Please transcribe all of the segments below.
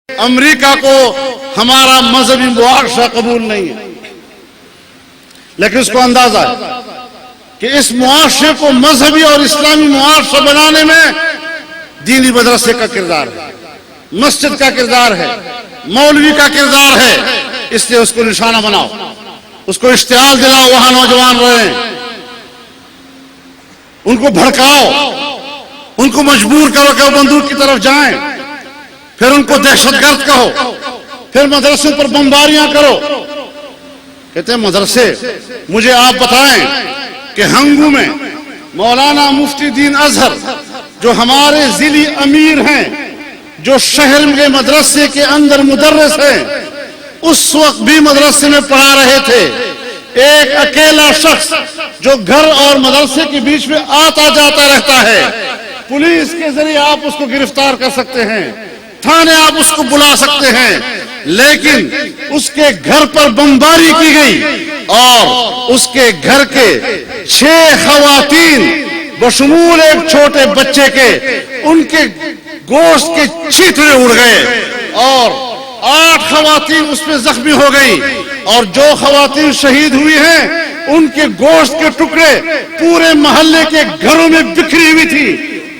امریکہ کو ہمارا مذہبی معاشرہ قبول نہیں ہے، لیکن اس کو اندازہ ہے کہ اس معاشرے کو مذہبی اور اسلامی معاشرہ بنانے میں دینی مدرسے کا کردار ہے، مسجد کا کردار ہے، مولوی کا کردار ہے، اس لیے اس کو نشانہ بناؤ، اس کو اشتعال دلاؤ، وہاں نوجوان رہیں، ان کو بھڑکاؤ، ان کو مجبور کرو کہ وہ بندوق کی طرف جائیں، پھر ان کو دہشت گرد کہو، پھر مدرسوں پر بمباریاں کرو۔ کہتے ہیں مدرسے، مجھے آپ بتائیں کہ ہنگو میں مولانا مفتی دین اظہر جو ہمارے ضلعی امیر ہیں، جو شہر کے مدرسے کے اندر مدرس ہیں، اس وقت بھی مدرسے میں پڑھا رہے تھے۔ ایک اکیلا شخص جو گھر اور مدرسے کے بیچ میں آتا جاتا رہتا ہے، پولیس کے ذریعے آپ اس کو گرفتار کر سکتے ہیں، تھانے آپ اس کو بلا سکتے ہیں، لیکن اس کے گھر پر بمباری کی گئی اور اس کے گھر کے 6 خواتین بشمول ایک چھوٹے بچے کے، ان کے گوشت کے چھیترے اڑ گئے اور 8 خواتین اس میں زخمی ہو گئی، اور جو خواتین شہید ہوئی ہیں ان کے گوشت کے ٹکڑے پورے محلے کے گھروں میں بکھری ہوئی تھی،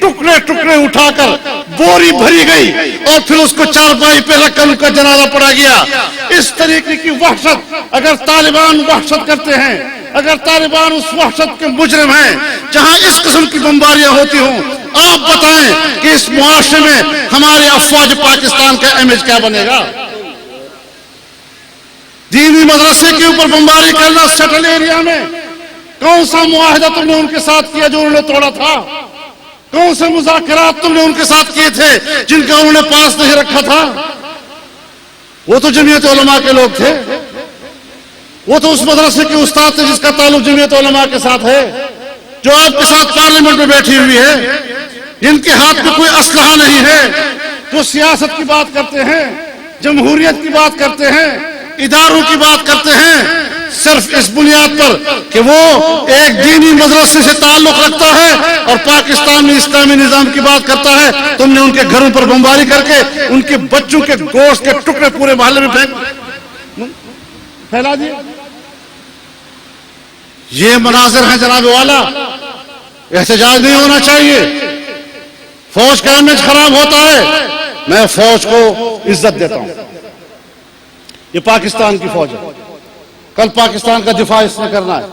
ٹکڑے ٹکڑے اٹھا کر بوری بھری گئی اور پھر اس کو چارپائی پہ رکھ کر ان کا جنازہ پڑھا گیا۔ اس طریقے کی وحشت اگر طالبان وحشت کرتے ہیں، اگر طالبان اس وحشت کے مجرم ہیں جہاں اس قسم کی بمباریاں ہوتی ہوں، آپ بتائیں کہ اس معاشرے میں ہمارے افواج پاکستان کا امیج کیا بنے گا؟ دینی مدرسے کے اوپر بمباری کرنا، سٹل ایریا میں کون سا معاہدہ تم نے ان کے ساتھ کیا جو انہوں نے توڑا تھا؟ کون سے مذاکرات تم نے ان کے ساتھ کیے تھے جن کا انہوں نے پاس نہیں رکھا تھا؟ وہ تو جمعیت علماء کے لوگ تھے، وہ تو اس مدرسے کے استاد تھے جس کا تعلق جمعیت علماء کے ساتھ ہے، جو آپ کے ساتھ پارلیمنٹ میں بیٹھی ہوئی ہے، جن کے ہاتھ میں کوئی اسلحہ نہیں ہے، جو سیاست کی بات کرتے ہیں، جمہوریت کی بات کرتے ہیں، اداروں کی بات کرتے ہیں، صرف اس بنیاد پر کہ وہ ایک دینی مدرسے سے تعلق رکھتا ہے اور پاکستان میں اسلامی نظام کی بات کرتا ہے۔ تم نے ان کے گھروں پر بمباری کر کے ان کے بچوں کے گوشت کے ٹکڑے پورے محلے میں پھیلا دیے۔ یہ مناظر ہیں جناب والا، احتجاج نہیں ہونا چاہیے۔ فوج کا امیج خراب ہوتا ہے، میں فوج کو عزت دیتا ہوں، یہ پاکستان کی فوج ہے، کل پاکستان کا دفاع اس نے کرنا ہے،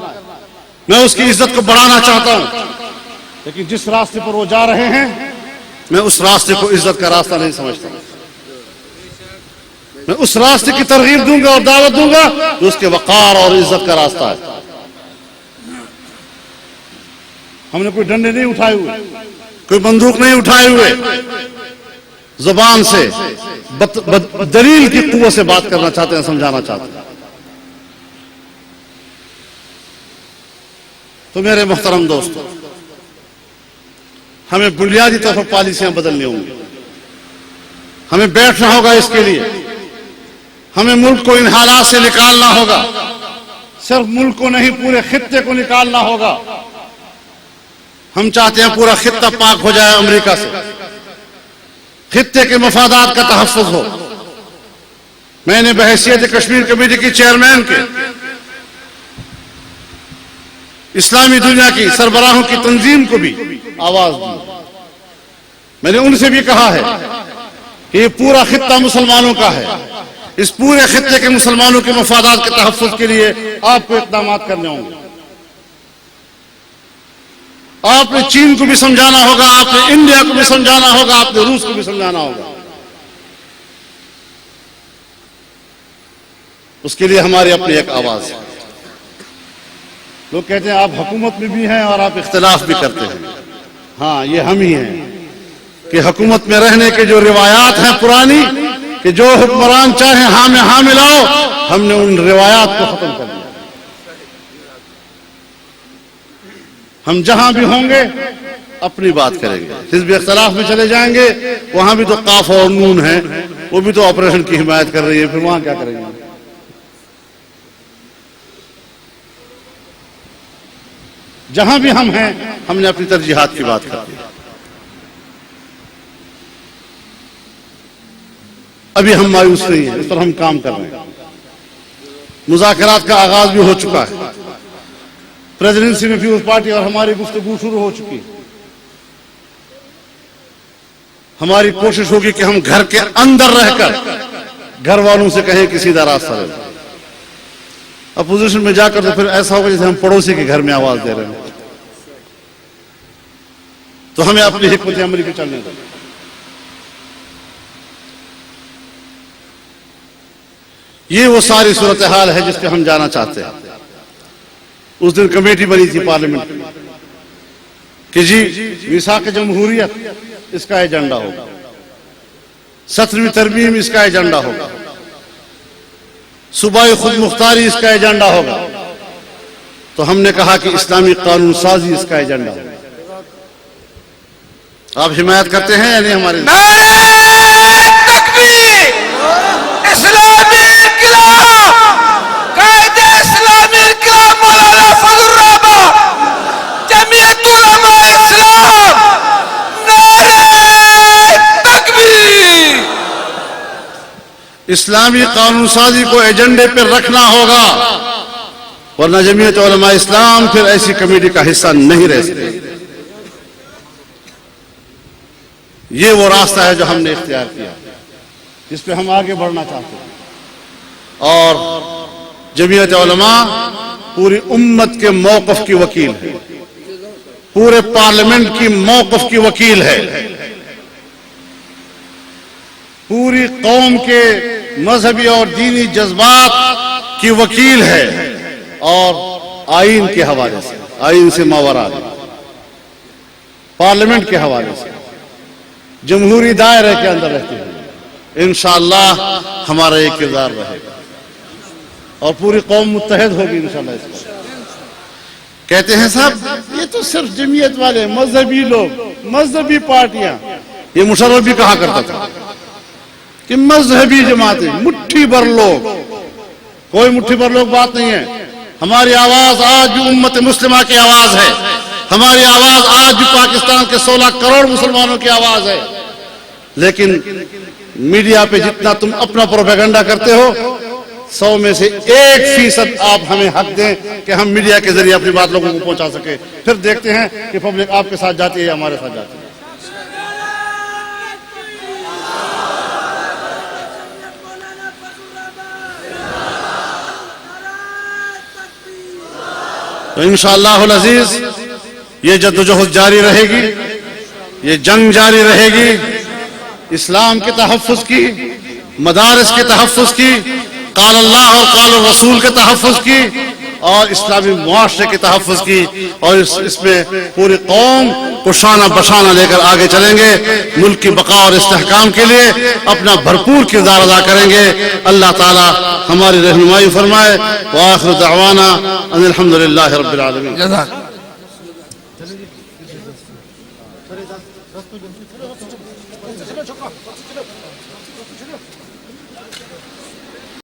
میں اس کی عزت کو بڑھانا چاہتا ہوں، لیکن جس راستے پر وہ جا رہے ہیں میں اس راستے کو عزت کا راستہ نہیں سمجھتا۔ میں اس راستے کی ترغیب دوں گا اور دعوت دوں گا جو اس کے وقار اور عزت کا راستہ ہے۔ ہم نے کوئی ڈنڈے نہیں اٹھائے ہوئے، کوئی بندوق نہیں اٹھائے ہوئے، زبان سے دلیل کی قوت سے بات کرنا چاہتے ہیں، سمجھانا چاہتے ہیں۔ تو میرے محترم دوستو، ہمیں بنیادی طور پر پالیسیاں بدلنی ہوں گی، ہمیں بیٹھنا ہوگا اس کے لیے، ہمیں ملک کو ان حالات سے نکالنا ہوگا، صرف ملک کو نہیں پورے خطے کو نکالنا ہوگا۔ ہم چاہتے ہیں پورا خطہ پاک ہو جائے امریکہ سے، خطے کے مفادات کا تحفظ ہو۔ میں نے بحیثیت کشمیر کمیٹی کی چیئرمین کے اسلامی دنیا کی سربراہوں کی تنظیم کو بھی آواز دی، میں نے ان سے بھی کہا ہے کہ یہ پورا خطہ مسلمانوں کا ہے، اس پورے خطے کے مسلمانوں کے مفادات کے تحفظ کے لیے آپ کو اقدامات کرنے ہوں گے۔ آپ نے چین کو بھی سمجھانا ہوگا، آپ نے انڈیا کو بھی سمجھانا ہوگا، آپ نے روس کو بھی سمجھانا ہوگا۔ اس کے لیے ہماری اپنی ایک آواز ہے۔ لوگ کہتے ہیں آپ حکومت میں بھی ہیں اور آپ اختلاف بھی کرتے ہیں، ہاں یہ ہم ہی ہیں کہ حکومت میں رہنے کے جو روایات ہیں پرانی، کہ جو حکمران چاہیں ہاں میں ہاں ملاؤ، ہم نے ان روایات کو ختم کر دیا۔ ہم جہاں بھی ہوں گے اپنی بات کریں گے، حزب اختلاف میں چلے جائیں گے، وہاں بھی تو قاف اور نون ہے، وہ بھی تو آپریشن کی حمایت کر رہی ہے، پھر وہاں کیا کریں گے؟ جہاں بھی ہم ہیں ہم نے اپنی ترجیحات کی بات کر دی۔ ابھی ہم مایوس نہیں ہیں، اس پر ہم کام کر رہے ہیں. مذاکرات کا آغاز بھی ہو چکا ہے. پریزیڈنسی میں پیپلز پارٹی اور ہماری گفتگو شروع ہو چکی. ہماری کوشش ہوگی کہ ہم گھر کے اندر رہ کر گھر والوں سے کہیں کہ سیدھا راستہ لے. اپوزیشن میں جا کر تو پھر ایسا ہوگا جیسے ہم پڑوسی کے گھر میں آواز دے رہے ہیں. تو ہمیں اپنی حکمت عملی پہ چلنے دیں. یہ وہ ساری صورتحال ہے جس پہ ہم جانا چاہتے ہیں. اس دن کمیٹی بنی تھی پارلیمنٹ کہ جی میثاق جمہوریت اس کا ایجنڈا ہوگا، 17ویں ترمیم اس کا ایجنڈا ہوگا، صوبائی خود مختاری اس کا ایجنڈا ہوگا. تو ہم نے کہا کہ اسلامی قانون سازی اس کا ایجنڈا ہوگا. آپ حمایت کرتے ہیں یا نہیں ہمارے؟ اسلامی انقلاب، قائد اسلامی انقلاب مولانا فضل الرحمان، جمعیت علماء اسلام، نعرہ تکبیر. اسلامی قانون سازی کو ایجنڈے پر رکھنا ہوگا، ورنہ جمعیت علماء اسلام پھر ایسی کمیٹی کا حصہ نہیں رہ سکتی. یہ وہ راستہ ہے جو ہم نے اختیار کیا، جس پہ ہم آگے بڑھنا چاہتے ہیں. اور جمعیت علماء پوری امت کے موقف کی وکیل ہے، پورے پارلیمنٹ کی موقف کی وکیل ہے، پوری قوم کے مذہبی اور دینی جذبات کی وکیل ہے، اور آئین کے حوالے سے، آئین سے ماورا پارلیمنٹ کے حوالے سے جمہوری دائرے کے اندر رہتے ہیں. انشاءاللہ ہمارا یہ کردار رہے گا اور پوری قوم متحد ہوگی انشاءاللہ. اس کو کہتے ہیں صاحب یہ تو صرف جمعیت والے مذہبی لوگ، مذہبی پارٹیاں. یہ مشرف بھی کہا کرتا تھا کہ مذہبی جماعتیں مٹھی بھر لوگ. کوئی مٹھی بھر لوگ بات نہیں ہے. ہماری آواز آج بھی امت مسلمہ کی آواز ہے. ہماری آواز آج بھی پاکستان کے 16 کروڑ مسلمانوں کی آواز ہے. لیکن میڈیا پہ جتنا تم اپنا پروپیگنڈا کرتے ہو، 100 میں سے 1% آپ ہمیں حق دیں کہ ہم میڈیا کے ذریعے اپنی بات لوگوں کو پہنچا سکیں. پھر دیکھتے ہیں کہ پبلک آپ کے ساتھ جاتی ہے یا ہمارے ساتھ جاتی ہے. تو انشاءاللہ العزیز یہ جدوجہد جاری رہے گی، یہ جنگ جاری رہے گی. اسلام کے تحفظ کی، مدارس کے تحفظ کی، قال اللہ اور قال الرسول کے تحفظ کی، اور اسلامی معاشرے کے تحفظ کی. اور اس میں پوری قوم کو شانہ بشانہ لے کر آگے چلیں گے. ملک کی بقا اور استحکام کے لیے اپنا بھرپور کردار ادا کریں گے. اللہ تعالی ہماری رہنمائی فرمائے. وآخر دعوانا ان الحمدللہ رب العالمین.